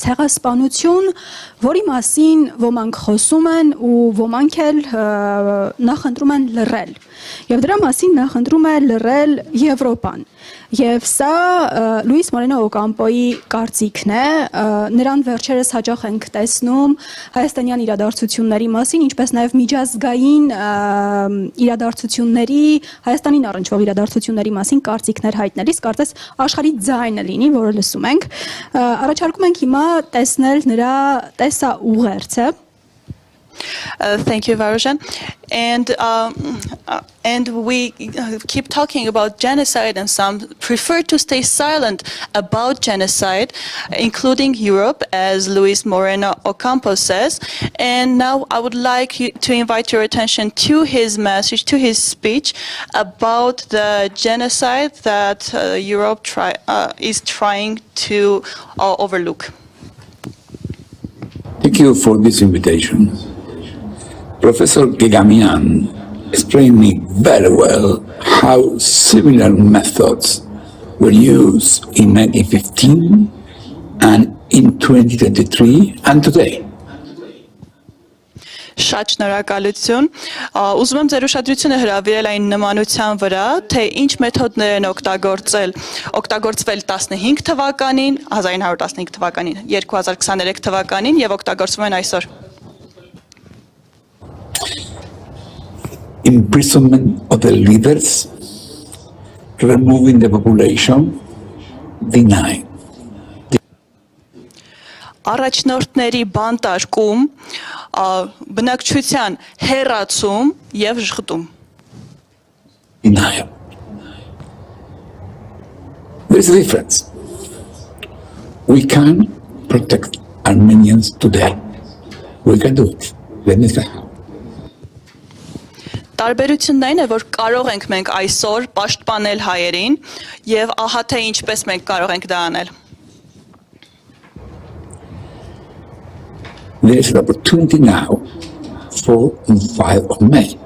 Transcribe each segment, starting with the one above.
ցեղասպանություն, որի մասին ոմանք խոսում են ու ոմանք էլ նախընտրում են լռել։ Եվ դրա մասին նախընտրում է լռել Եվրոպան։ Եվ սա Լուիս Մորենո Օկամպոյի կարծիքն է, նրան վերջերս հաճախ ենք տեսնում հայաստանյան իրադարձությունների մասին, ինչպես նաև միջազգային իրադարձությունների, Հայաստանին առնչվող իրադարձությունների մասին կարծիքներ հայտնելիս, կարծես աշխարհի ձայնը լինի, որը լսում ենք։ Առաջարկում ենք հիմա տեսնել նրա տեսաուղերձը։ Thank you, Varujan. And we keep talking about genocide, and some prefer to stay silent about genocide, including Europe, as Luis Moreno Ocampo says. And now I would like to invite your attention to his message, to his speech about the genocide that Europe is trying to overlook. Thank you for this invitation. Professor Gegamian explained me very well how similar methods were used in 1915 and in 2023 and today. Շատ շնորհակալություն։ Ուզում եմ ձեր ուշադրությունը հրավիրել այն նմանության վրա, թե ինչ մեթոդներ են օգտագործվել 15 թվականին, 1915 թվականին, 2023 թվականին եւ օգտագործվում են այսօր։ Imprisonment of the leaders, removing the population, denying. Առաջնորդների բանտարկում, բնակչության հեռացում եւ ժխտում։ Denial. There's a difference. We can protect Armenians today. We can do it. Let me tell you. Տարբերությունն այն է, որ կարող ենք մենք այսօր պաշտպանել հայերին եւ ահա թե ինչպես մենք կարող ենք դա անել։ There is an opportunity now, 4 and 5 of May.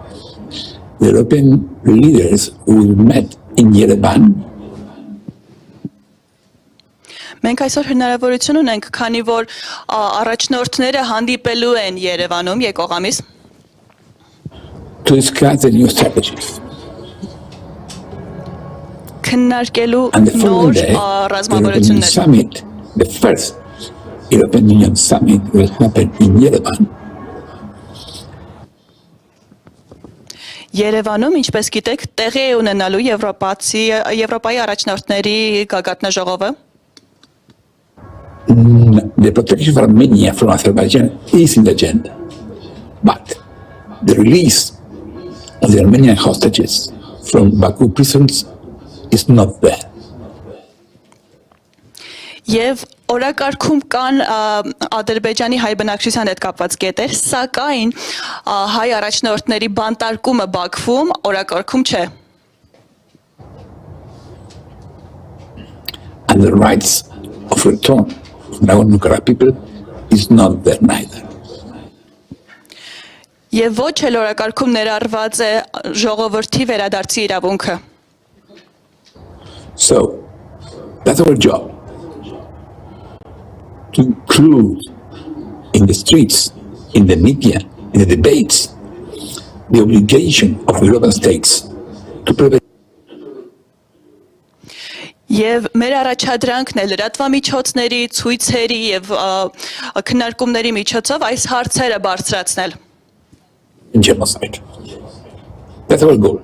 The European leaders will meet in Yerevan. Մենք այսօր հնարավորություն ունենք, քանի որ առաջնորդները հանդիպելու են Երևանում եկող ամիս, to discuss the new strategies. And the following day, the European Summit, the first European Union Summit, will happen in Yerevan. Երևանում, ինչպես գիտեք, տեղի է ունենալու Եվրոպայի առաջնորդների գագաթնաժողովը։ The protection of Armenia from Azerbaijan is in the agenda, but the release of the Armenian hostages from Baku prisons is not there. Եվ օրակարգում կան Ադրբեջանի հայ բնակչության հետ կապված կետեր, սակայն հայ առաջնորդների բանտարկումը Բաքվում օրակարգում չէ։ And the rights of return of Nagorno-Karabakh people is not there neither. Եվ ոչ էլ օրակարգում ներառված է ժողովրդի վերադարձի իրավունքը։ So, that's our job. To include in the streets, in the media, in the debates, the obligation of European states to prevent. Եվ մեր առաջադրանքն է լրատվամիջոցների, ցույցերի եւ քննարկումների միջոցով այս հարցերը բարձրացնել։ Genocide. That's our goal.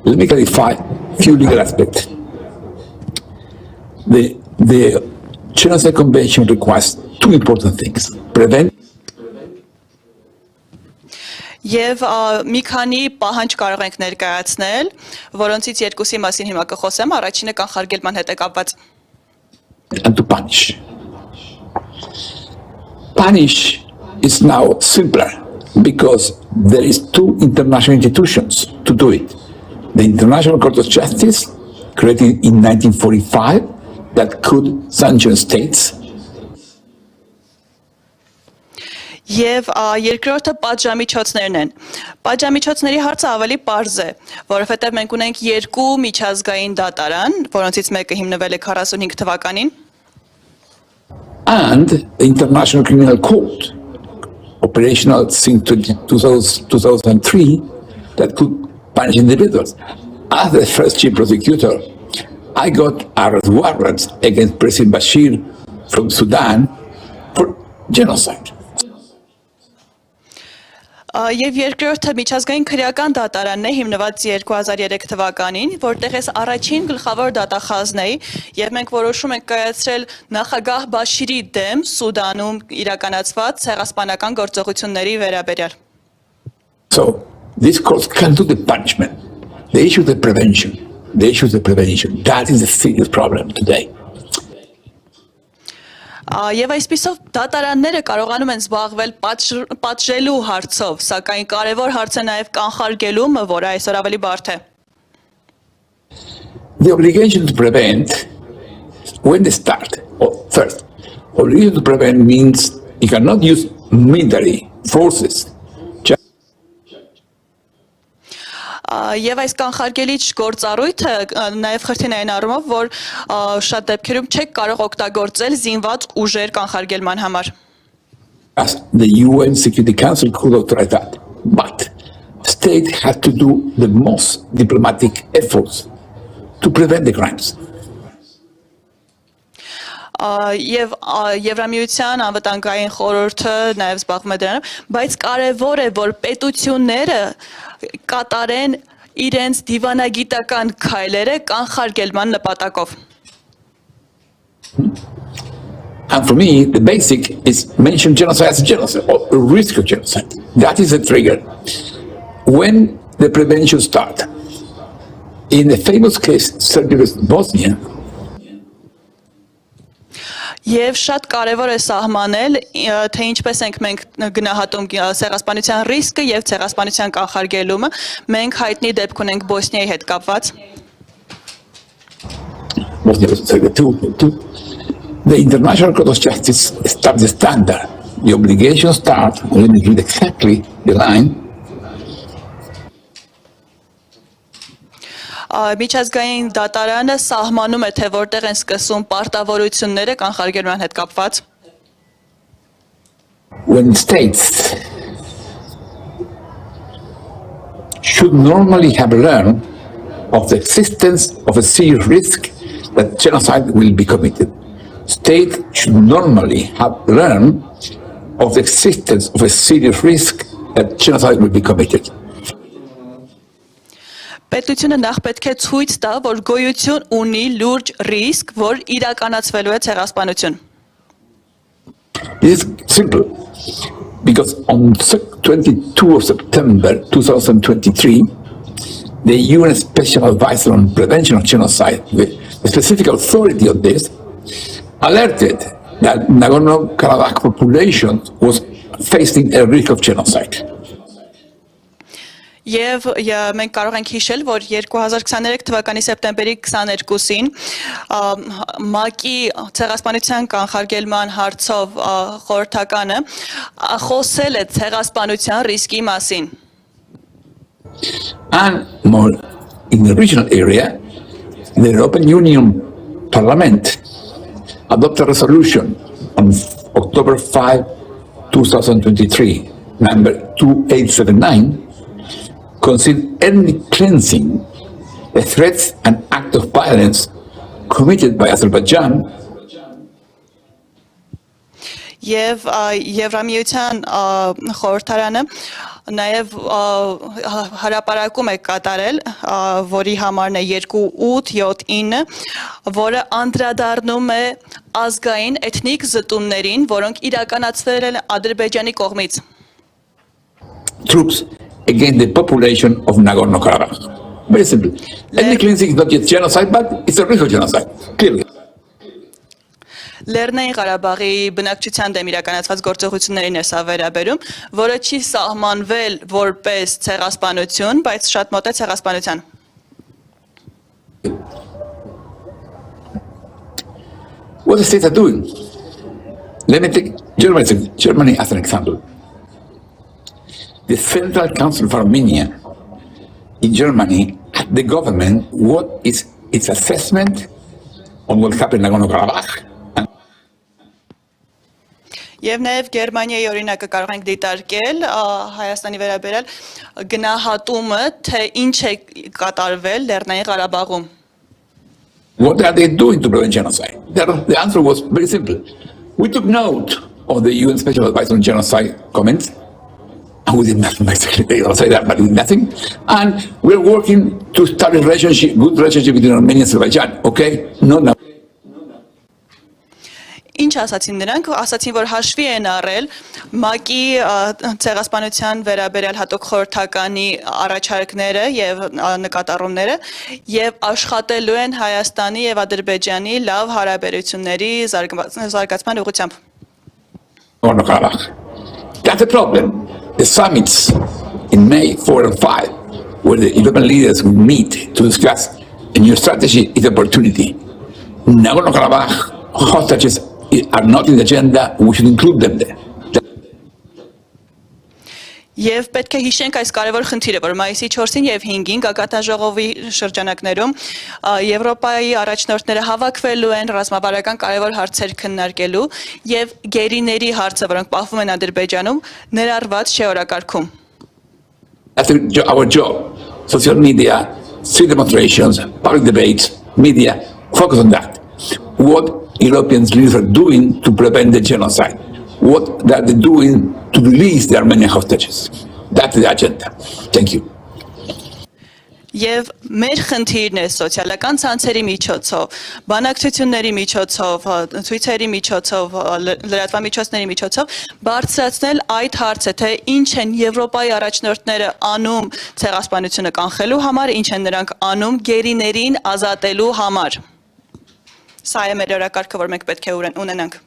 Let me clarify a few legal aspects. The Genocide Convention requires 2 important things. Prevent. Եվ մի քանի պահանջ կարող ենք ներկայացնել, որոնցից երկուսի մասին հիմա կխոսեմ, առաջինը կանխարգելման հետ է կապված։ And to punish. Punish is now simpler because there is 2 international institutions to do it. The International Court of Justice, created in 1945, that could sanction states. Եվ երկրորդը պատժամիջոցներն են։ Պատժամիջոցների հարցը ավելի պարզ է, որովհետև մենք ունենք 2 միջազգային դատարան, որոնցից մեկը հիմնվել է 45 թվականին։ and the International Criminal Court, operational since 2003, that could punish individuals. As the first chief prosecutor, I got arrest warrants against President Bashir from Sudan for genocide. Եվ երկրորդը միջազգային քրեական դատարանն է հիմնված 2003 թվականին, որտեղ էս առաջին գլխավոր դատախազն է, եւ մենք որոշում ենք կայացրել նախագահ Բաշիրի դեմ Սուդանում իրականացված ցեղասպանական գործողությունների վերաբերյալ։ So this court can do the punishment. The issue is the prevention. The issue is the prevention. That is a serious problem today. Եվ այսպիսով դատարանները կարողանում են զբաղվել պատժելու հարցով, սակայն կարևոր հարց է նաև կանխարգելումը, որը այսօր ավելի բարդ է։ The obligation to prevent, when they start, first, obligation to prevent means you cannot use military forces. Եվ այս կանխարգելիչ գործառույթը նաև խրթին այն առումով, որ շատ դեպքերում չեք կարող օգտագործել զինված ուժեր կանխարգելման համար։ As the UN Security Council could authorize that, but state has to do the most diplomatic efforts to prevent the crimes. Եվ Եվրամիության անվտանգային խորհուրդը նաև զբաղվում է դրանով, բայց կարևոր է, որ պետությունները կատարեն իրենց դիվանագիտական քայլերը կանխարգելման նպատակով։ And for me, the basic is mention genocide as a genocide, or a risk of genocide. That is the trigger. When the prevention starts, in the famous case, Serbia-Bosnia, Եվ շատ կարևոր է սահմանել, թե ինչպես ենք մենք գնահատում ցեղասպանության ռիսկը եւ ցեղասպանության կանխարգելումը, մենք հայտնի դեպք ունենք Բոսնիայի հետ կապված։ Bosnia was the International Court of Justice established the standard. The obligation starts, let me read exactly the line. Միջազգային դատարանը սահմանում է, թե որտեղ են սկսում պարտավորությունները կանխարգելման հետ կապված։ When states should normally have learned of the existence of a serious risk that genocide will be committed. States should normally have learned of the existence of a serious risk that genocide will be committed. Պետությունը նախ պետք է ցույց տա, որ գոյություն ունի լուրջ ռիսկ, որ իրականացվելու է ցեղասպանություն։ It is simple because on 22 of September 2023, the UN Special Advisor on Prevention of Genocide, the specific authority of this, alerted that Nagorno-Karabakh population was facing a risk of genocide. Եվ մենք կարող ենք հիշել, որ 2023 թվականի սեպտեմբերի 22-ին ՄԱԿ-ի ցեղասպանության կանխարգելման հարցով խորհրդականը խոսել է ցեղասպանության ռիսկի մասին։ And more in the regional area, the European Union Parliament adopted a resolution on October 5, 2023, number 2879, considered ethnic cleansing, the threats and act of violence committed by Azerbaijan. Եվ Եվրամիության խորհրդարանը նաև հրապարակում է կատարել, որի համարն է 2879, որը անդրադառնում է ազգային էթնիկ զտումներին, որոնք իրականացվել են Ադրբեջանի կողմից։ Troops against the population of Nagorno-Karabakh. Very simple. Ethnic cleansing is not yet genocide, but it's a risk of genocide, clearly. Լեռնային Ղարաբաղի բնակչության դեմ իրականացված գործողություններին է սա վերաբերում, որը չի սահմանվել որպես ցեղասպանություն, բայց շատ մոտ է ցեղասպանության։ What the states are doing? Let me take Germany as an example. The Central Council for Armenia in Germany asked the government what is its assessment on what happened in Nagorno-Karabakh. Եվ նաև Գերմանիայի օրինակը կարող ենք դիտարկել Հայաստանի վերաբերյալ գնահատումը, թե ինչ է կատարվել Լեռնային Ղարաբաղում։ What are they doing to prevent genocide? The answer was very simple. We took note of the UN Special Advisor on Genocide comments, and we did nothing basically. They don't say that, but we did nothing. And we're working to start a good relationship between Armenia and Azerbaijan. Okay? No, no. Ինչ ասացին նրանք, ասացին, որ հաշվի են առել ՄԱԿ-ի ցեղասպանության վերաբերյալ հատուկ խորհրդականի առաջարկները եւ նկատառումները եւ աշխատելու են Հայաստանի եւ Ադրբեջանի լավ հարաբերությունների զարգացման ուղղությամբ։ That's the problem. The summits in May 4 and 5, where the European leaders will meet to discuss a new strategy, is opportunity. Nagorno-Karabakh hostages are not in the agenda, we should include them there. Եվ պետք է հիշենք այս կարևոր խնդիրը, որ մայիսի 4-ին եւ 5-ին գագաթնաժողովի շրջանակներում Եվրոպայի առաջնորդները հավաքվելու են ռազմավարական կարևոր հարցեր քննարկելու եւ գերիների հարցը, որոնք պահվում են Ադրբեջանում, ներառված չէ օրակարգում։ That's our job. Social media, street demonstrations, public debates, media, focus on that. What European leaders are doing to prevent the genocide. What are they doing to release the Armenian hostages. That's the agenda. Thank you. Եվ մեր խնդիրն է սոցիալական ցանցերի միջոցով, բանակցությունների միջոցով, ցույցերի միջոցով, լրատվամիջոցների միջոցով բարձրացնել այդ հարցը, թե ինչ են Եվրոպայի առաջնորդները անում ցեղասպանությունը կանխելու համար, ինչ են նրանք անում գերիներին ազատելու համար։ Սա է մեր օրակարգը, որ մենք պետք է ունենանք։